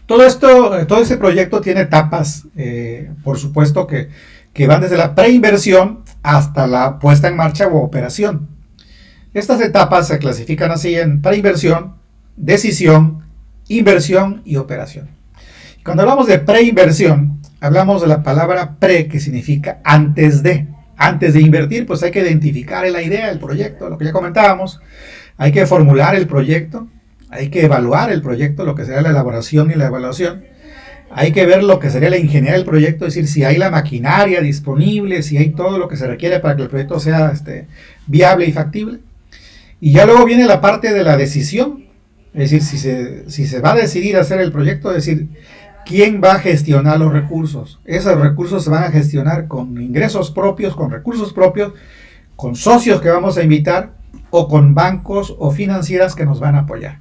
Todo esto, todo ese proyecto tiene etapas, por supuesto, que van desde la preinversión hasta la puesta en marcha o operación. Estas etapas se clasifican así en preinversión, decisión, inversión y operación. Cuando hablamos de preinversión, hablamos de la palabra pre, que significa antes de. Antes de invertir, pues hay que identificar la idea, el proyecto, lo que ya comentábamos. Hay que formular el proyecto, hay que evaluar el proyecto, lo que será la elaboración y la evaluación. Hay que ver lo que sería la ingeniería del proyecto, es decir, si hay la maquinaria disponible, si hay todo lo que se requiere para que el proyecto sea viable y factible. Y ya luego viene la parte de la decisión, es decir, si se va a decidir hacer el proyecto, es decir, ¿quién va a gestionar los recursos? Esos recursos se van a gestionar con ingresos propios, con recursos propios, con socios que vamos a invitar o con bancos o financieras que nos van a apoyar.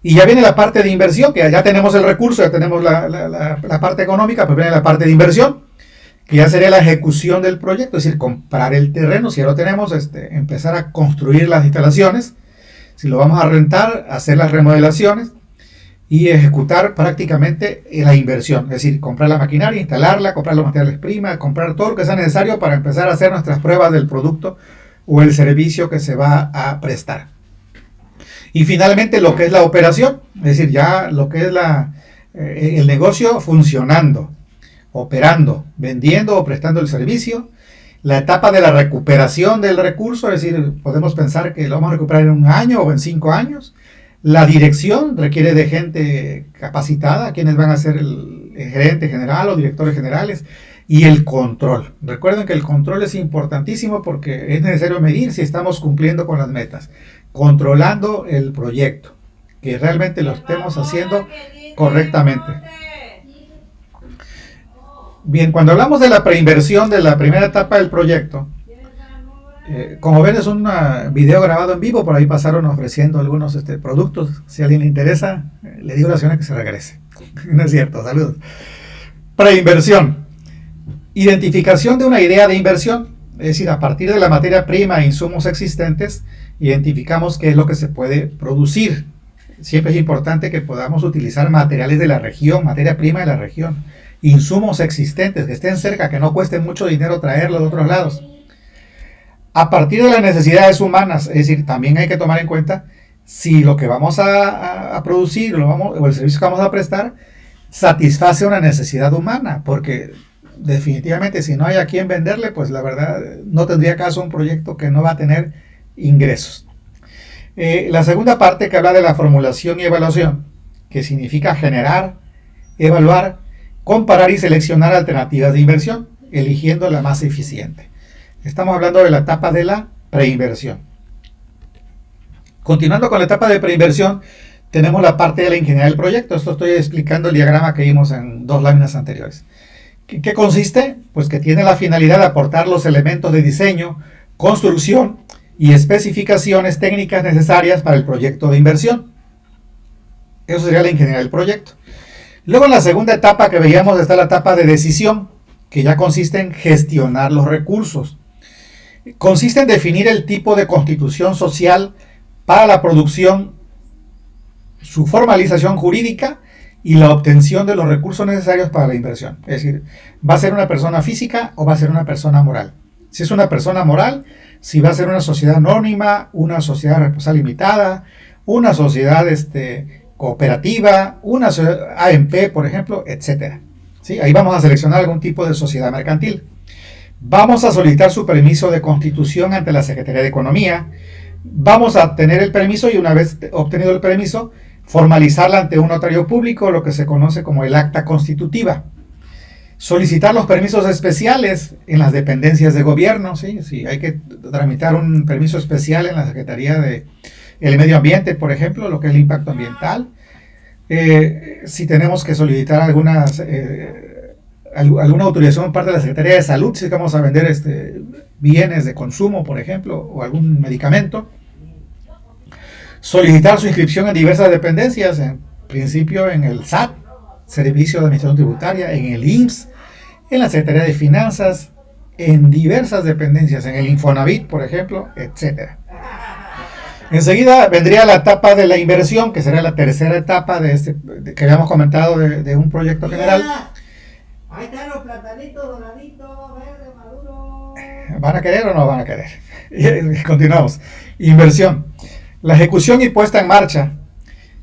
Y ya viene la parte de inversión, que ya tenemos el recurso, ya tenemos la parte económica, pues viene la parte de inversión, que ya sería la ejecución del proyecto, es decir, comprar el terreno, si ya lo tenemos, empezar a construir las instalaciones, si lo vamos a rentar, hacer las remodelaciones y ejecutar prácticamente la inversión, es decir, comprar la maquinaria, instalarla, comprar los materiales prima, comprar todo lo que sea necesario para empezar a hacer nuestras pruebas del producto o el servicio que se va a prestar. Y finalmente lo que es la operación, es decir, ya lo que es el negocio funcionando, operando, vendiendo o prestando el servicio. La etapa de la recuperación del recurso, es decir, podemos pensar que lo vamos a recuperar en 1 año o en 5 años. La dirección requiere de gente capacitada, quienes van a ser el gerente general o directores generales. Y el control. Recuerden que el control es importantísimo porque es necesario medir si estamos cumpliendo con las metas, controlando el proyecto, que realmente lo estemos haciendo correctamente. Bien, cuando hablamos de la preinversión de la primera etapa del proyecto, como ven es un video grabado en vivo, por ahí pasaron ofreciendo algunos productos. Si a alguien le interesa, le digo a la señora que se regrese. No es cierto, saludos. Preinversión. Identificación de una idea de inversión, es decir, a partir de la materia prima e insumos existentes, identificamos qué es lo que se puede producir. Siempre es importante que podamos utilizar materiales de la región, materia prima de la región, insumos existentes, que estén cerca, que no cueste mucho dinero traerlos de otros lados. A partir de las necesidades humanas, es decir, también hay que tomar en cuenta si lo que vamos a producir o el servicio que vamos a prestar satisface una necesidad humana, porque definitivamente si no hay a quien venderle, pues la verdad no tendría caso un proyecto que no va a tener ingresos. La segunda parte que habla de la formulación y evaluación, que significa generar, evaluar, comparar y seleccionar alternativas de inversión, eligiendo la más eficiente. Estamos hablando de la etapa de la preinversión. Continuando con la etapa de preinversión, tenemos la parte de la ingeniería del proyecto. Esto estoy explicando el diagrama que vimos en 2 láminas anteriores. ¿Qué consiste? Pues que tiene la finalidad de aportar los elementos de diseño, construcción y especificaciones técnicas necesarias para el proyecto de inversión. Eso sería la ingeniería del proyecto. Luego en la segunda etapa que veíamos está la etapa de decisión, que ya consiste en gestionar los recursos. Consiste en definir el tipo de constitución social para la producción, su formalización jurídica y la obtención de los recursos necesarios para la inversión. Es decir, ¿va a ser una persona física o va a ser una persona moral? Si es una persona moral, si va a ser una sociedad anónima, una sociedad responsable limitada, una sociedad cooperativa, una AMP, por ejemplo, etc. ¿Sí? Ahí vamos a seleccionar algún tipo de sociedad mercantil. Vamos a solicitar su permiso de constitución ante la Secretaría de Economía. Vamos a obtener el permiso y una vez obtenido el permiso, formalizarla ante un notario público, lo que se conoce como el acta constitutiva. Solicitar los permisos especiales en las dependencias de gobierno, ¿sí? Si hay que tramitar un permiso especial en la Secretaría de el Medio Ambiente, por ejemplo, lo que es el impacto ambiental. Si tenemos que solicitar alguna autorización por parte de la Secretaría de Salud, si vamos a vender bienes de consumo, por ejemplo, o algún medicamento. Solicitar su inscripción en diversas dependencias, en principio en el SAT, Servicio de Administración Tributaria, en el IMSS, en la Secretaría de Finanzas, en diversas dependencias, en el Infonavit, por ejemplo, etc. Enseguida vendría la etapa de la inversión, que sería la tercera etapa que habíamos comentado de un proyecto general. Mira, ahí están los platanitos doraditos, verde, maduro. ¿Van a querer o no van a querer? Y continuamos. Inversión. La ejecución y puesta en marcha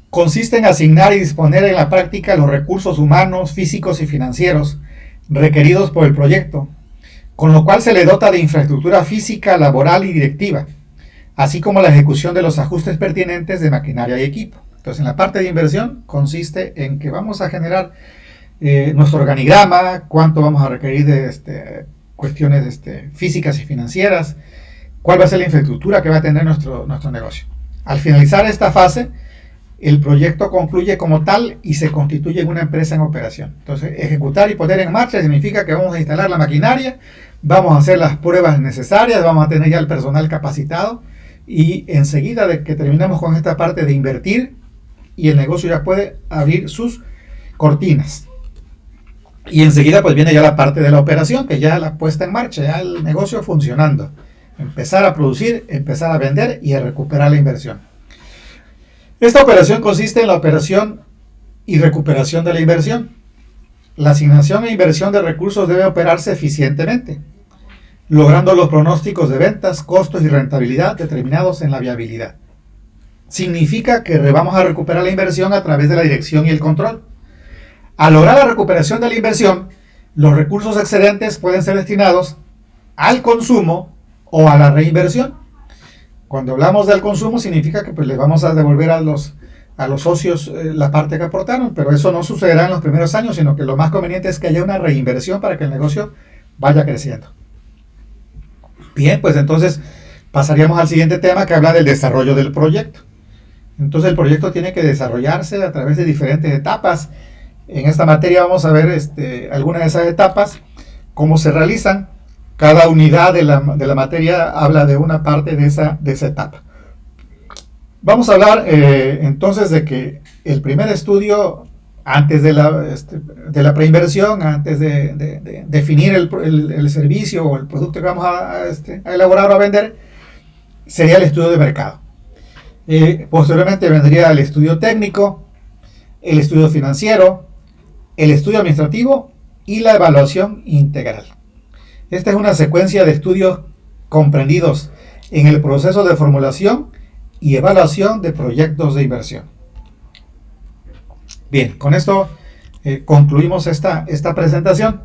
consiste en asignar y disponer en la práctica los recursos humanos, físicos y financieros requeridos por el proyecto, con lo cual se le dota de infraestructura física, laboral y directiva, así como la ejecución de los ajustes pertinentes de maquinaria y equipo. Entonces, en la parte de inversión consiste en que vamos a generar nuestro organigrama, cuánto vamos a requerir de cuestiones físicas y financieras, cuál va a ser la infraestructura que va a tener nuestro negocio. Al finalizar esta fase, el proyecto concluye como tal y se constituye en una empresa en operación. Entonces, ejecutar y poner en marcha significa que vamos a instalar la maquinaria, vamos a hacer las pruebas necesarias, vamos a tener ya el personal capacitado y enseguida de que terminemos con esta parte de invertir y el negocio ya puede abrir sus cortinas. Y enseguida pues viene ya la parte de la operación, que ya la puesta en marcha, ya el negocio funcionando. Empezar a producir, empezar a vender y a recuperar la inversión. Esta operación consiste en la operación y recuperación de la inversión. La asignación e inversión de recursos debe operarse eficientemente, logrando los pronósticos de ventas, costos y rentabilidad determinados en la viabilidad. Significa que vamos a recuperar la inversión a través de la dirección y el control. Al lograr la recuperación de la inversión, los recursos excedentes pueden ser destinados al consumo o a la reinversión. Cuando hablamos del consumo significa que pues, le vamos a devolver a los socios la parte que aportaron, pero eso no sucederá en los primeros años, sino que lo más conveniente es que haya una reinversión para que el negocio vaya creciendo. Bien, pues entonces pasaríamos al siguiente tema que habla del desarrollo del proyecto. Entonces el proyecto tiene que desarrollarse a través de diferentes etapas. En esta materia vamos a ver algunas de esas etapas, cómo se realizan. Cada unidad de la materia habla de una parte de esa etapa. Vamos a hablar entonces de que el primer estudio, antes de la preinversión, antes de definir el servicio o el producto que vamos a elaborar o a vender, sería el estudio de mercado. Posteriormente vendría el estudio técnico, el estudio financiero, el estudio administrativo y la evaluación integral. Esta es una secuencia de estudios comprendidos en el proceso de formulación y evaluación de proyectos de inversión. Bien, con esto concluimos esta presentación.